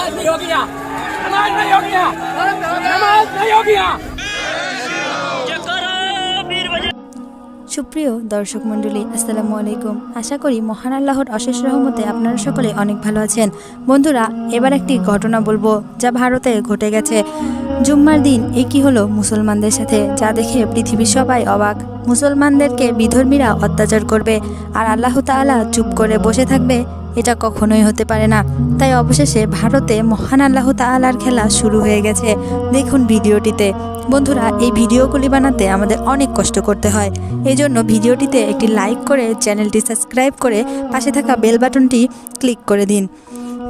नहीं हो गया, नमाज नहीं हो गया, नमाज नहीं हो गया। সুপ্রিয় দর্শক মণ্ডলী, আসসালামু আলাইকুম। আশা করি মহান আল্লাহর অশেষ রহমতে আপনারা সকলে অনেক ভালো আছেন। বন্ধুরা, এবার একটি ঘটনা বলবো যা ভারতে ঘটে গেছে। জুম্মার দিন একই হলো মুসলমানদের সাথে, যা দেখে পৃথিবীর সবাই অবাক। মুসলমানদেরকে বিধর্মীরা অত্যাচার করবে আর আল্লাহ তাআলা চুপ করে বসে থাকবে, এটা কখনোই হতে পারে না। তাই অবশেষে ভারতে মহান আল্লাহ তাআলার খেলা শুরু হয়ে গেছে। দেখুন ভিডিওটিতে। বন্ধুরা, এই ভিডিওগুলি বানাতে আমাদের অনেক কষ্ট করতে হয়, এই জন্য ভিডিওটিতে একটি লাইক করে চ্যানেলটি সাবস্ক্রাইব করে পাশে থাকা বেল বাটনটি ক্লিক করে দিন।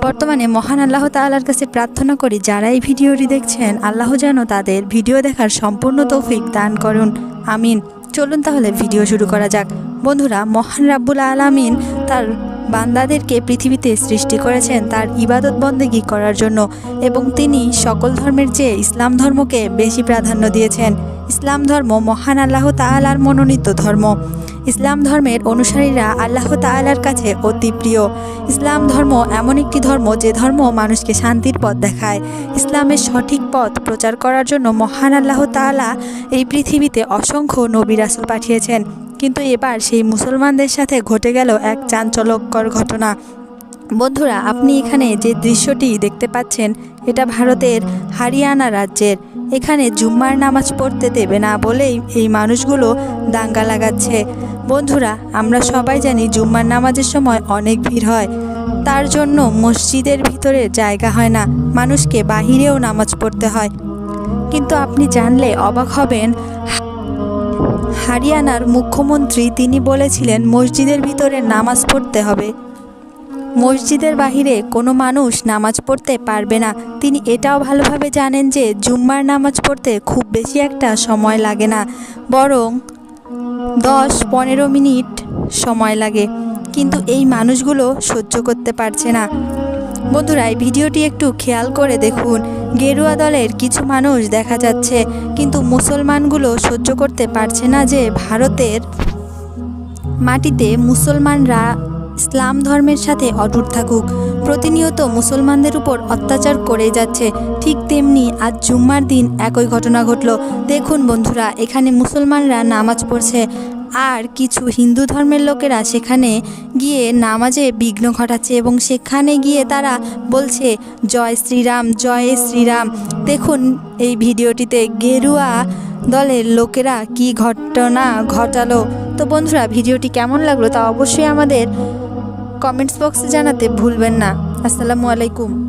বর্তমানে মহান আল্লাহ তাআলার কাছে প্রার্থনা করি, যারা এই ভিডিওটি দেখছেন আল্লাহ যেন তাদের ভিডিও দেখার সম্পূর্ণ তৌফিক দান করুন, আমিন। চলুন তাহলে ভিডিও শুরু করা যাক। বন্ধুরা, মহান রাব্বুল আলামিন তার বান্দাদেরকে পৃথিবীতে সৃষ্টি করেছেন তার ইবাদত বন্দেগী করার জন্য, এবং তিনি সকল ধর্মের চেয়ে ইসলাম ধর্মকে বেশি প্রাধান্য দিয়েছেন। ইসলাম ধর্ম মহান আল্লাহ তাআলার মনোনীত ধর্ম। ইসলাম ধর্মের অনুসারীরা আল্লাহ তাআলার কাছে অতি প্রিয়। ইসলাম ধর্ম এমন একটি ধর্ম যে ধর্ম মানুষকে শান্তির পথ দেখায়। ইসলামের সঠিক পথ প্রচার করার জন্য মহান আল্লাহ তাআলা এই পৃথিবীতে অসংখ্য নবী রাসূল পাঠিয়েছেন। কিন্তু এবার সেই মুসলমানদের সাথে ঘটে গেল এক চাঞ্চল্যকর ঘটনা। বন্ধুরা, আপনি এখানে যে দৃশ্যটি দেখতে পাচ্ছেন, এটা ভারতের হরিয়ানা রাজ্যের। এখানে জুম্মার নামাজ পড়তে দেবে না বলেই এই মানুষগুলো দাঙ্গা লাগাচ্ছে। বন্ধুরা, আমরা সবাই জানি জুম্মার নামাজের সময় অনেক ভিড় হয়, তার জন্য মসজিদের ভিতরে জায়গা হয় না, মানুষকে বাহিরেও নামাজ পড়তে হয়। কিন্তু আপনি জানলে অবাক হবেন, হরিয়ানার মুখ্যমন্ত্রী তিনি বলেছিলেন মসজিদের ভিতরে নামাজ পড়তে হবে, মসজিদের বাহিরে কোনো মানুষ নামাজ পড়তে পারবে না। তিনি এটাও ভালোভাবে জানেন যে জুম্মার নামাজ পড়তে খুব বেশি একটা সময় লাগে না, বরং 10-15 মিনিট সময় লাগে। কিন্তু এই মানুষগুলো সহ্য করতে পারছে না। বন্ধুরা, এই ভিডিওটি একটু খেয়াল করে দেখুন। গেরুয়া দলের কিছু মানুষ দেখা যাচ্ছে, কিন্তু মুসলমানগুলো সহ্য করতে পারছে না যে ভারতের মাটিতে মুসলমানরা ইসলাম ধর্মের সাথে অটুট থাকুক। প্রতিনিয়ত মুসলমানদের উপর অত্যাচার করে যাচ্ছে। ঠিক তেমনি আজ জুম্মার দিন একই ঘটনা ঘটল। দেখুন বন্ধুরা, এখানে মুসলমানরা নামাজ পড়ছে আর কিছু হিন্দু ধর্মের লোকেরা সেখানে গিয়ে নামাজে বিঘ্ন ঘটাচ্ছে, এবং সেখানে গিয়ে তারা বলছে জয় শ্রীরাম, জয় শ্রীরাম। দেখুন এই ভিডিওটিতে গেরুয়া দলের লোকেরা কি ঘটনা ঘটালো। তো বন্ধুরা, ভিডিওটি কেমন লাগলো তা অবশ্যই আমাদের কমেন্টস বক্সে জানাতে ভুলবেন না। আসসালামু আলাইকুম।